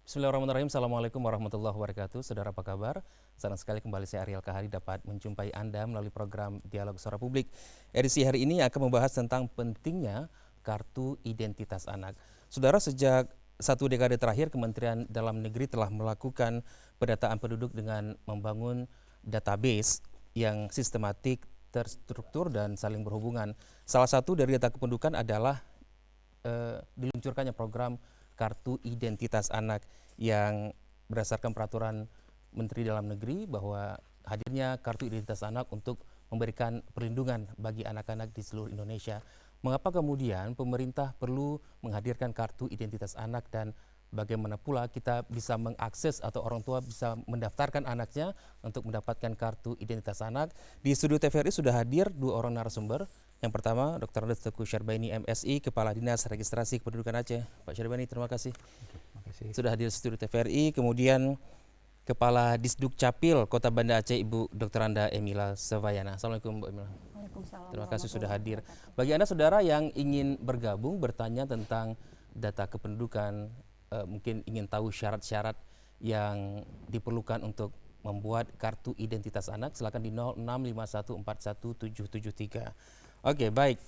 Bismillahirrahmanirrahim. Assalamualaikum warahmatullahi wabarakatuh. Saudara apa kabar? Senang sekali kembali saya Ariel Kahari dapat menjumpai Anda melalui program Dialog Suara Publik. Edisi hari ini akan membahas tentang pentingnya kartu identitas anak. Saudara, sejak satu dekade terakhir Kementerian Dalam Negeri telah melakukan pendataan penduduk dengan membangun database yang sistematik, terstruktur dan saling berhubungan. Salah satu dari data kependudukan adalah diluncurkannya program kartu identitas anak yang berdasarkan peraturan Menteri Dalam Negeri bahwa hadirnya kartu identitas anak untuk memberikan perlindungan bagi anak-anak di seluruh Indonesia. Mengapa kemudian pemerintah perlu menghadirkan kartu identitas anak dan bagaimana pula kita bisa mengakses atau orang tua bisa mendaftarkan anaknya untuk mendapatkan kartu identitas anak? Di studio TVRI sudah hadir dua orang narasumber. Yang pertama, Dr. Andes Teguh Syarbaini, MSI, Kepala Dinas Registrasi Kependudukan Aceh. Pak Syarbaini, terima kasih. Sudah hadir di studio TVRI. Kemudian Kepala Disduk Capil Kota Banda Aceh, Ibu Dr. Anda Emila Sevayana. Assalamualaikum, Bu Emila. Waalaikumsalam. Terima kasih sudah hadir. Bagi Anda saudara yang ingin bergabung, bertanya tentang data kependudukan, mungkin ingin tahu syarat-syarat yang diperlukan untuk membuat kartu identitas anak, silakan di 0651417773. Oke, baik.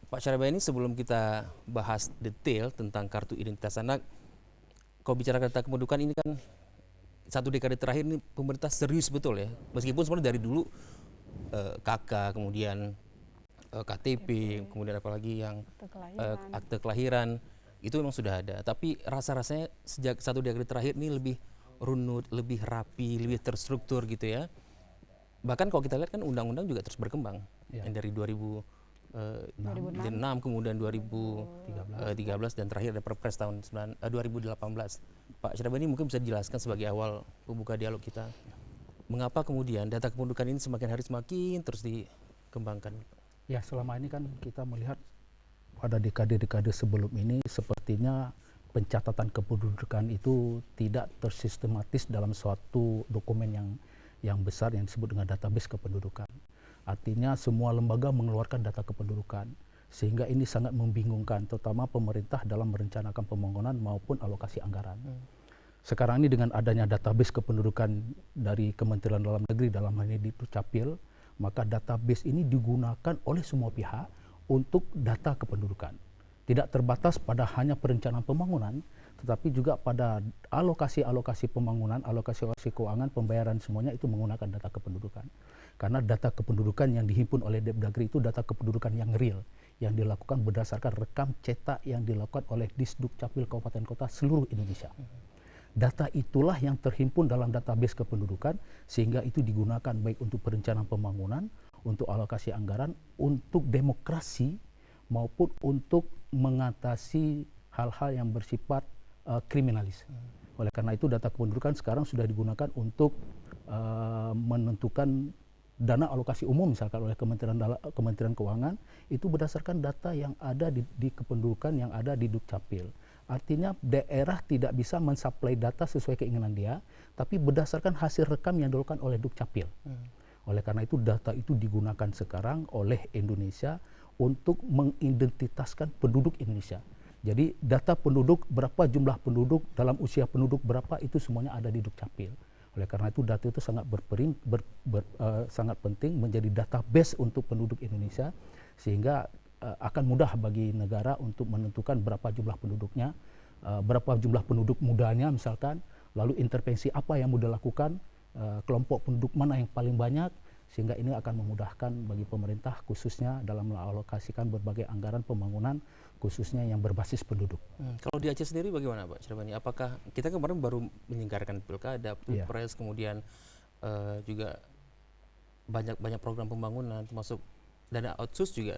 Pak Syarbaini, sebelum kita bahas detail tentang kartu identitas anak, kalau bicara data kependudukan ini kan satu dekade terakhir ini pemerintah serius betul ya. Meskipun sebenarnya dari dulu KK, kemudian KTP, kemudian apalagi yang akte kelahiran itu memang sudah ada. Tapi rasa-rasanya sejak satu dekade terakhir ini lebih runut, lebih rapi, lebih terstruktur gitu ya. Bahkan kalau kita lihat kan undang-undang juga terus berkembang. Yang dari 2006 kemudian 2013 dan terakhir ada Perpres tahun 2018. Pak Syarbaini mungkin bisa dijelaskan sebagai awal pembuka dialog kita, mengapa kemudian data kependudukan ini semakin hari semakin terus dikembangkan? Ya, selama ini kan kita melihat pada dekade-dekade sebelum ini sepertinya pencatatan kependudukan itu tidak tersistematis dalam suatu dokumen yang besar yang disebut dengan database kependudukan. Artinya semua lembaga mengeluarkan data kependudukan, sehingga ini sangat membingungkan, terutama pemerintah dalam merencanakan pembangunan maupun alokasi anggaran. Sekarang ini dengan adanya database kependudukan dari Kementerian Dalam Negeri, dalam hal ini di Dukcapil, maka database ini digunakan oleh semua pihak untuk data kependudukan. Tidak terbatas pada hanya perencanaan pembangunan, tetapi juga pada alokasi-alokasi pembangunan, alokasi-alokasi keuangan, pembayaran, semuanya itu menggunakan data kependudukan. Karena data kependudukan yang dihimpun oleh Depdagri itu data kependudukan yang real, yang dilakukan berdasarkan rekam cetak yang dilakukan oleh Disduk Capil Kabupaten Kota seluruh Indonesia. Data itulah yang terhimpun dalam database kependudukan, sehingga itu digunakan baik untuk perencanaan pembangunan, untuk alokasi anggaran, untuk demokrasi, maupun untuk mengatasi hal-hal yang bersifat kriminalis. Oleh karena itu data kependudukan sekarang sudah digunakan untuk menentukan dana alokasi umum misalkan oleh Kementerian Keuangan, itu berdasarkan data yang ada di kependudukan yang ada di Dukcapil. Artinya daerah tidak bisa mensuplai data sesuai keinginan dia, tapi berdasarkan hasil rekam yang dilakukan oleh Dukcapil. Oleh karena itu data itu digunakan sekarang oleh Indonesia untuk mengidentitaskan penduduk Indonesia. Jadi data penduduk, berapa jumlah penduduk, dalam usia penduduk berapa, itu semuanya ada di Dukcapil. Oleh karena itu data itu sangat sangat penting menjadi database untuk penduduk Indonesia, sehingga akan mudah bagi negara untuk menentukan berapa jumlah penduduknya, berapa jumlah penduduk mudanya misalkan, lalu intervensi apa yang mau dilakukan, kelompok penduduk mana yang paling banyak, sehingga ini akan memudahkan bagi pemerintah khususnya dalam mengalokasikan berbagai anggaran pembangunan khususnya yang berbasis penduduk. Kalau di Aceh sendiri bagaimana Pak Syarbaini? Apakah kita kemarin baru menyelenggarakan pilkada, pilpres, kemudian juga banyak program pembangunan termasuk dana outsource juga.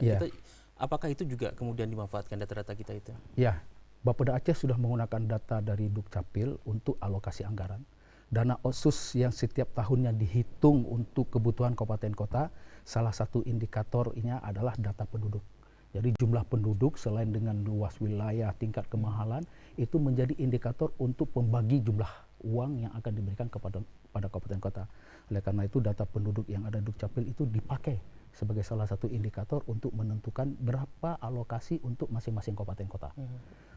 Apakah itu juga kemudian dimanfaatkan data-data kita itu? Ya, Bapeda Aceh sudah menggunakan data dari Dukcapil untuk alokasi anggaran. Dana otsus yang setiap tahunnya dihitung untuk kebutuhan kabupaten kota, salah satu indikatornya adalah data penduduk. Jadi jumlah penduduk selain dengan luas wilayah, tingkat kemahalan, itu menjadi indikator untuk pembagi jumlah uang yang akan diberikan pada kabupaten kota. Oleh karena itu data penduduk yang ada di Dukcapil itu dipakai sebagai salah satu indikator untuk menentukan berapa alokasi untuk masing-masing kabupaten kota.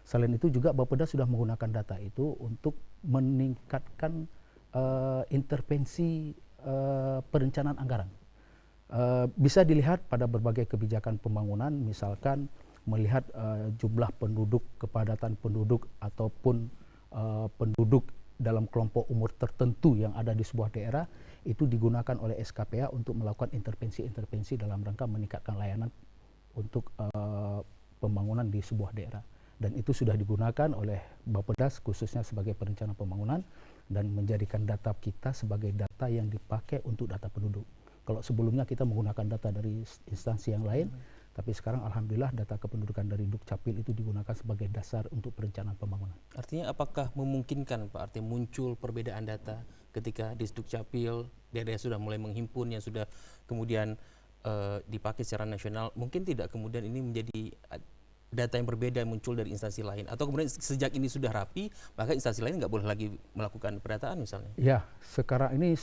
Selain itu juga Bapeda sudah menggunakan data itu untuk meningkatkan intervensi perencanaan anggaran. Bisa dilihat pada berbagai kebijakan pembangunan, misalkan melihat jumlah penduduk, kepadatan penduduk ataupun penduduk dalam kelompok umur tertentu yang ada di sebuah daerah, itu digunakan oleh SKPA untuk melakukan intervensi-intervensi dalam rangka meningkatkan layanan untuk pembangunan di sebuah daerah. Dan itu sudah digunakan oleh Bappedas khususnya sebagai perencana pembangunan dan menjadikan data kita sebagai data yang dipakai untuk data penduduk. Kalau sebelumnya kita menggunakan data dari instansi yang lain, tapi sekarang alhamdulillah data kependudukan dari Dukcapil itu digunakan sebagai dasar untuk perencanaan pembangunan. Artinya apakah memungkinkan Pak, artinya muncul perbedaan data ketika di Dukcapil daerah sudah mulai menghimpun yang sudah kemudian dipakai secara nasional, mungkin tidak kemudian ini menjadi data yang berbeda muncul dari instansi lain, atau kemudian sejak ini sudah rapi maka instansi lain nggak boleh lagi melakukan pendataan misalnya? Ya, sekarang ini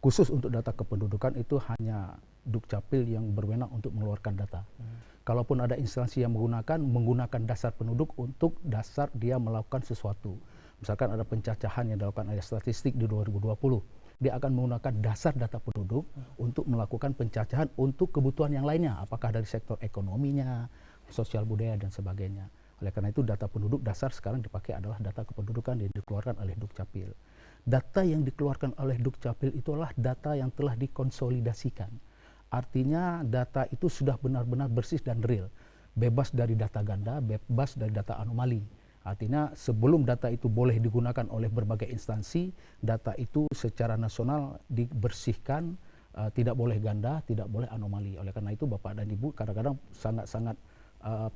khusus untuk data kependudukan itu hanya Dukcapil yang berwenang untuk mengeluarkan data. Kalaupun ada instansi yang menggunakan dasar penduduk untuk dasar dia melakukan sesuatu. Misalkan ada pencacahan yang dilakukan oleh statistik di 2020. Dia akan menggunakan dasar data penduduk untuk melakukan pencacahan untuk kebutuhan yang lainnya. Apakah dari sektor ekonominya, sosial budaya, dan sebagainya. Oleh karena itu data penduduk dasar sekarang dipakai adalah data kependudukan yang dikeluarkan oleh Dukcapil. Data yang dikeluarkan oleh Dukcapil itulah data yang telah dikonsolidasikan. Artinya data itu sudah benar-benar bersih dan real, bebas dari data ganda, bebas dari data anomali. Artinya sebelum data itu boleh digunakan oleh berbagai instansi, data itu secara nasional dibersihkan, tidak boleh ganda, tidak boleh anomali. Oleh karena itu Bapak dan Ibu kadang-kadang sangat-sangat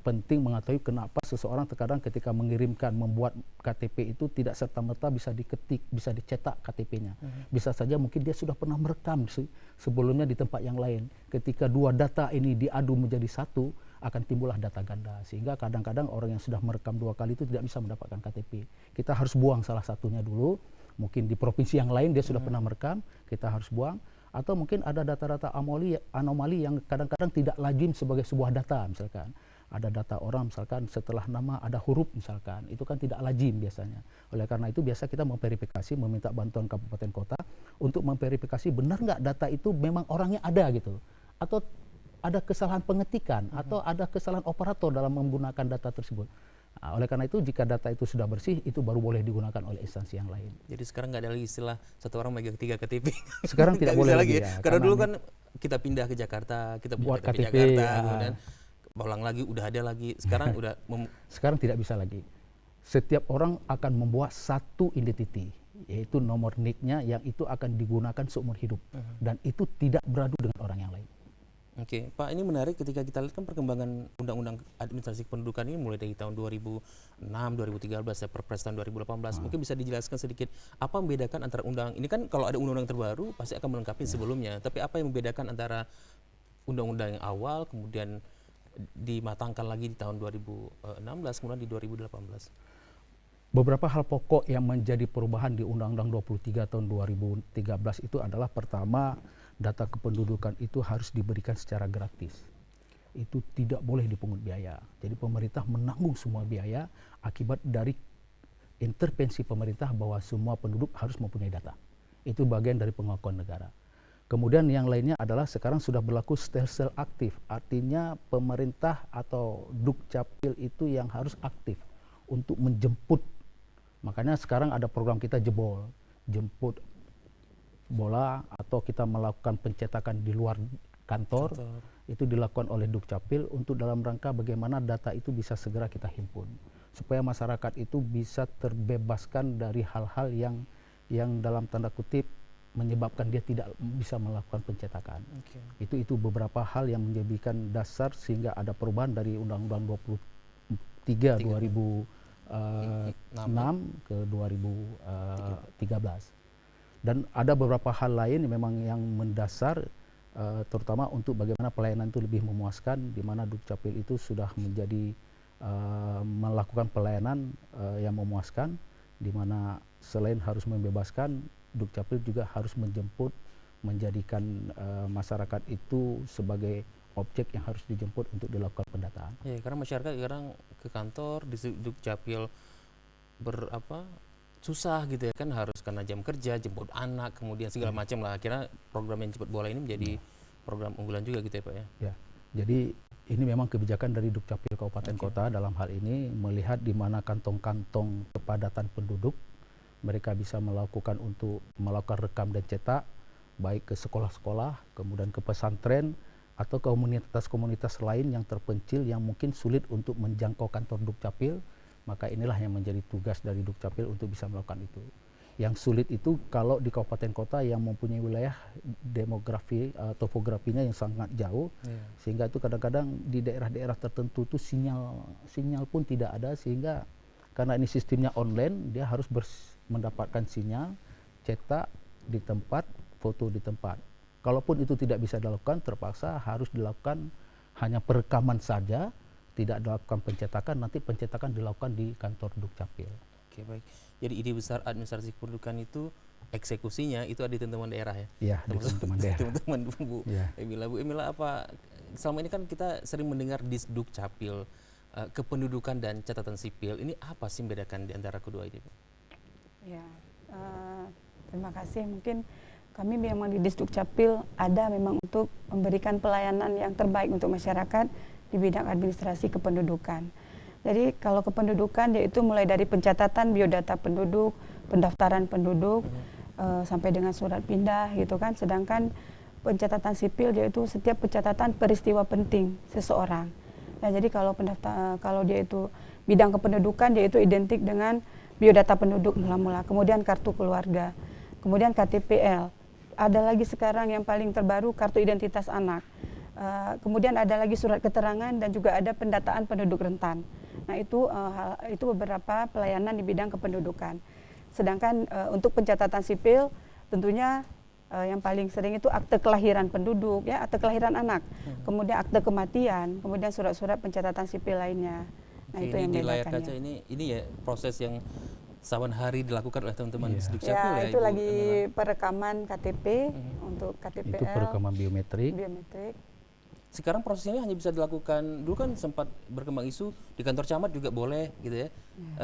penting mengetahui kenapa seseorang terkadang ketika mengirimkan membuat KTP itu tidak serta-merta bisa diketik, bisa dicetak KTP-nya. Bisa saja mungkin dia sudah pernah merekam sebelumnya di tempat yang lain. Ketika dua data ini diadu menjadi satu, akan timbullah data ganda. Sehingga kadang-kadang orang yang sudah merekam dua kali itu tidak bisa mendapatkan KTP. Kita harus buang salah satunya dulu. Mungkin di provinsi yang lain dia sudah pernah merekam, kita harus buang. Atau mungkin ada data-data anomali yang kadang-kadang tidak lazim sebagai sebuah data misalkan. Ada data orang misalkan setelah nama ada huruf misalkan, itu kan tidak lazim biasanya. Oleh karena itu biasa kita memverifikasi, meminta bantuan kabupaten kota untuk memverifikasi benar nggak data itu memang orangnya ada gitu, atau ada kesalahan pengetikan atau ada kesalahan operator dalam menggunakan data tersebut. Nah, oleh karena itu jika data itu sudah bersih itu baru boleh digunakan oleh instansi yang lain. Jadi sekarang nggak ada lagi istilah satu orang megang 3 KTP. Sekarang tidak boleh lagi ya. Karena dulu kan kita pindah ke Jakarta, kita buat KTP Jakarta, kemudian pulang lagi udah ada lagi. Sekarang udah sekarang tidak bisa lagi. Setiap orang akan membuat satu identity, yaitu nomor NIK-nya yang itu akan digunakan seumur hidup dan itu tidak beradu dengan orang yang lain. Oke, Pak, ini menarik ketika kita lihat kan perkembangan Undang-Undang Administrasi Kependudukan ini mulai dari tahun 2006, 2013, Perpres tahun 2018. Mungkin bisa dijelaskan sedikit apa membedakan antara undang ini kan kalau ada undang-undang terbaru pasti akan melengkapi sebelumnya. Tapi apa yang membedakan antara undang-undang yang awal kemudian dimatangkan lagi di tahun 2016 kemudian di 2018? Beberapa hal pokok yang menjadi perubahan di Undang-Undang 23 tahun 2013 itu adalah pertama, data kependudukan itu harus diberikan secara gratis. Itu tidak boleh dipungut biaya. Jadi pemerintah menanggung semua biaya akibat dari intervensi pemerintah bahwa semua penduduk harus mempunyai data. Itu bagian dari pengakuan negara. Kemudian yang lainnya adalah sekarang sudah berlaku stelsel aktif. Artinya pemerintah atau Dukcapil itu yang harus aktif untuk menjemput. Makanya sekarang ada program kita jemput bola atau kita melakukan pencetakan di luar kantor. Itu dilakukan oleh Dukcapil untuk dalam rangka bagaimana data itu bisa segera kita himpun. Supaya masyarakat itu bisa terbebaskan dari hal-hal yang dalam tanda kutip menyebabkan dia tidak bisa melakukan pencetakan. Itu beberapa hal yang menjadikan dasar sehingga ada perubahan dari Undang-Undang 23 2006 ke 2013. Dan ada beberapa hal lain memang yang mendasar, terutama untuk bagaimana pelayanan itu lebih memuaskan, di mana Dukcapil itu sudah menjadi melakukan pelayanan yang memuaskan, di mana selain harus membebaskan, Dukcapil juga harus menjemput menjadikan masyarakat itu sebagai objek yang harus dijemput untuk dilakukan pendataan. Ya, karena masyarakat sekarang ke kantor di Dukcapil susah gitu ya kan, harus karena jam kerja, jemput anak, kemudian segala macam lah. Akhirnya program yang jemput bola ini menjadi program unggulan juga gitu ya Pak ya. Ya, jadi ini memang kebijakan dari Dukcapil Kabupaten Kota dalam hal ini melihat di mana kantong-kantong kepadatan penduduk mereka bisa melakukan rekam dan cetak baik ke sekolah-sekolah, kemudian ke pesantren atau komunitas-komunitas lain yang terpencil yang mungkin sulit untuk menjangkau kantor Dukcapil, maka inilah yang menjadi tugas dari Dukcapil untuk bisa melakukan itu. Yang sulit itu kalau di kabupaten kota yang mempunyai wilayah demografi, topografinya yang sangat jauh, sehingga itu kadang-kadang di daerah-daerah tertentu itu sinyal pun tidak ada, sehingga karena ini sistemnya online, dia harus mendapatkan sinyal, cetak di tempat, foto di tempat. Kalaupun itu tidak bisa dilakukan, terpaksa harus dilakukan hanya perekaman saja, tidak dilakukan pencetakan, nanti pencetakan dilakukan di kantor Dukcapil. Oke, baik. Jadi ide besar administrasi kependudukan itu eksekusinya itu ada di teman-teman daerah ya? Iya, di teman-teman daerah. Teman-teman Bu Ya. Bu Emila, apa selama ini kan kita sering mendengar Disdukcapil, kependudukan dan catatan sipil, ini apa sih membedakan di antara kedua ini Bu? Ya, terima kasih. Mungkin kami memang di Disdukcapil ada memang untuk memberikan pelayanan yang terbaik untuk masyarakat di bidang administrasi kependudukan. Jadi kalau kependudukan yaitu mulai dari pencatatan biodata penduduk, pendaftaran penduduk, sampai dengan surat pindah gitu kan. Sedangkan pencatatan sipil yaitu setiap pencatatan peristiwa penting seseorang. Ya, jadi kalau dia itu bidang kependudukan yaitu identik dengan biodata penduduk mula-mula, kemudian kartu keluarga, kemudian KTPL. Ada lagi sekarang yang paling terbaru kartu identitas anak. Kemudian ada lagi surat keterangan dan juga ada pendataan penduduk rentan. Nah itu beberapa pelayanan di bidang kependudukan. Sedangkan untuk pencatatan sipil tentunya yang paling sering itu akte kelahiran penduduk, ya, akte kelahiran anak, kemudian akte kematian, kemudian surat-surat pencatatan sipil lainnya. Nah itu yang di layar membedakannya. kaca ini ya proses yang saban hari dilakukan oleh teman-teman di Dukcapil Ya, ya itu Ibu lagi Emila? perekaman KTP untuk KTPL. Itu perekaman biometrik. Sekarang prosesnya hanya bisa dilakukan, dulu kan sempat berkembang isu di kantor camat juga boleh gitu ya.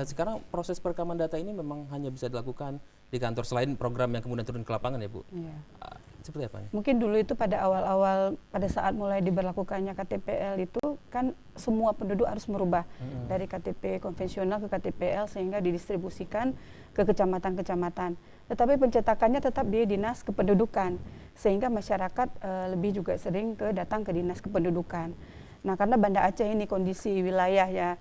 Sekarang proses perekaman data ini memang hanya bisa dilakukan di kantor selain program yang kemudian turun ke lapangan ya Bu. Ya. Seperti apa nih? Mungkin dulu itu pada awal-awal pada saat mulai diberlakukannya KTPL itu kan semua penduduk harus merubah dari KTP konvensional ke KTPL sehingga didistribusikan ke kecamatan-kecamatan. Tetapi pencetakannya tetap di Dinas Kependudukan sehingga masyarakat lebih juga sering datang ke Dinas Kependudukan. Nah, karena Banda Aceh ini kondisi wilayah ya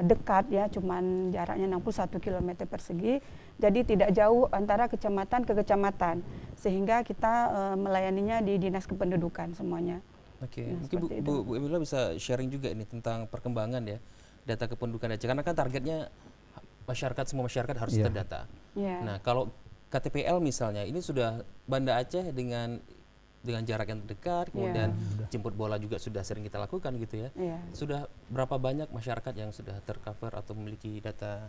dekat ya, cuman jaraknya 61 km persegi, jadi tidak jauh antara kecamatan ke kecamatan, sehingga kita melayaninya di Dinas Kependudukan semuanya. Oke, Nah, mungkin Bu Emila bisa sharing juga ini tentang perkembangan ya data kependudukan Aceh, karena kan targetnya semua masyarakat harus terdata. Nah, kalau KTPL misalnya, ini sudah Banda Aceh dengan jarak yang dekat, kemudian jemput bola juga sudah sering kita lakukan gitu ya. Sudah berapa banyak masyarakat yang sudah tercover atau memiliki data?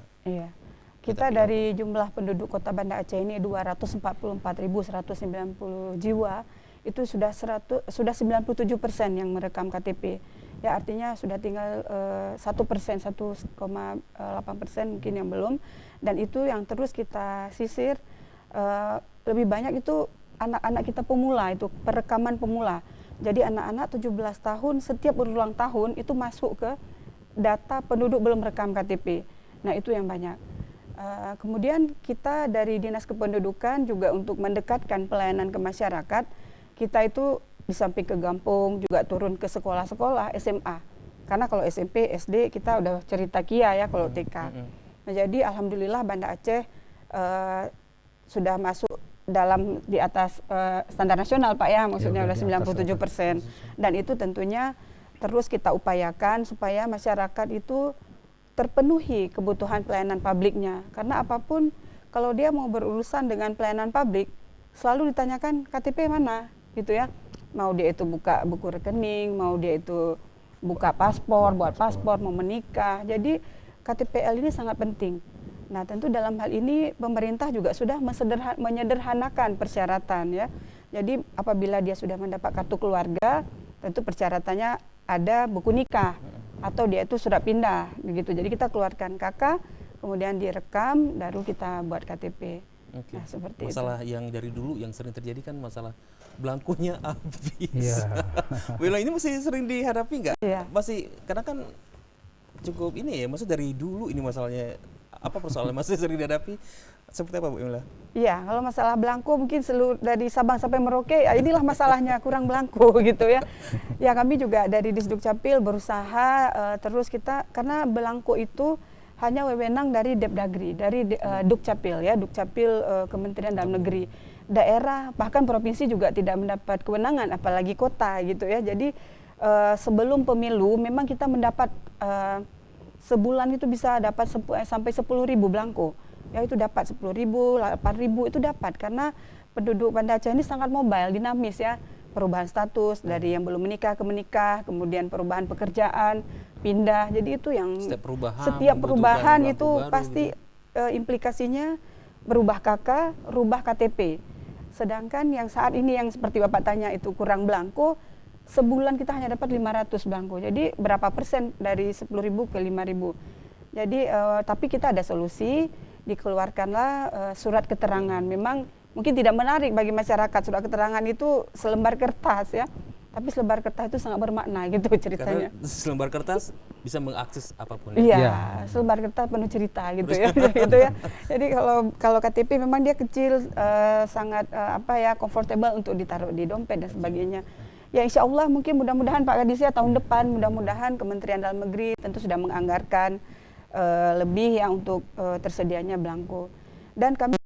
Kita dari jumlah penduduk Kota Banda Aceh ini 244.190 jiwa, itu sudah 97% yang merekam KTP. Ya, artinya sudah tinggal 1%, 1,8% mungkin yang belum. Dan itu yang terus kita sisir, lebih banyak itu anak-anak kita pemula, itu perekaman pemula. Jadi anak-anak 17 tahun setiap berulang tahun itu masuk ke data penduduk belum rekam KTP. Nah itu yang banyak. Kemudian kita dari Dinas Kependudukan juga untuk mendekatkan pelayanan ke masyarakat, kita itu di samping ke Gampung juga turun ke sekolah-sekolah SMA. Karena kalau SMP, SD kita udah cerita Kia ya kalau TK. Nah jadi alhamdulillah Banda Aceh sudah masuk di atas standar nasional Pak ya, maksudnya udah 97%. Dan itu tentunya terus kita upayakan supaya masyarakat itu terpenuhi kebutuhan pelayanan publiknya. Karena apapun kalau dia mau berurusan dengan pelayanan publik selalu ditanyakan KTP mana gitu ya. Mau dia itu buka buku rekening, mau dia itu buka paspor, buat paspor, mau menikah. Jadi KTPL ini sangat penting. Nah tentu dalam hal ini pemerintah juga sudah menyederhanakan persyaratan ya, Jadi apabila dia sudah mendapat kartu keluarga, tentu persyaratannya ada buku nikah atau dia itu surat pindah begitu. Jadi kita keluarkan KK, kemudian direkam, baru kita buat KTP. Oke. Nah, seperti Masalah yang dari dulu yang sering terjadi kan masalah belangkonya habis. Iya. Bu Ella, ini masih sering dihadapi nggak? Iya. Masih, karena kan cukup ini ya, maksud dari dulu ini masalahnya, apa persoalan masih sering dihadapi? Seperti apa Bu Ella? Iya, kalau masalah belangko mungkin seluruh dari Sabang sampai Merauke, ya inilah masalahnya, kurang belangko gitu ya. Ya kami juga dari Disdukcapil berusaha terus kita, karena belangko itu hanya wewenang dari Depdagri, dari Dukcapil ya, Dukcapil Kementerian Dalam Negeri. Daerah bahkan provinsi juga tidak mendapat kewenangan, apalagi kota gitu ya. Jadi sebelum pemilu memang kita mendapat sebulan itu bisa dapat sampai 10.000 belangko. Ya itu dapat 10.000, 8.000 itu dapat karena penduduk Banda Aceh ini sangat mobile, dinamis ya. Perubahan status dari yang belum menikah ke menikah, kemudian perubahan pekerjaan, pindah. Jadi itu yang setiap perubahan itu pasti implikasinya berubah KK, rubah KTP. Sedangkan yang saat ini yang seperti Bapak tanya itu kurang belangko, sebulan kita hanya dapat 500 belangko. Jadi berapa persen dari 10.000 ke 5.000. Jadi tapi kita ada solusi, dikeluarkanlah surat keterangan. Memang mungkin tidak menarik bagi masyarakat, surat keterangan itu selembar kertas ya. Tapi selembar kertas itu sangat bermakna gitu ceritanya. Karena selembar kertas bisa mengakses apapun. Iya, selembar kertas penuh cerita gitu ya. Gitu ya. Jadi kalau KTP memang dia kecil, sangat comfortable untuk ditaruh di dompet dan sebagainya. Ya insya Allah mungkin mudah-mudahan Pak Kadis ya tahun depan mudah-mudahan Kementerian Dalam Negeri tentu sudah menganggarkan lebih ya untuk tersedianya belangko. Dan kami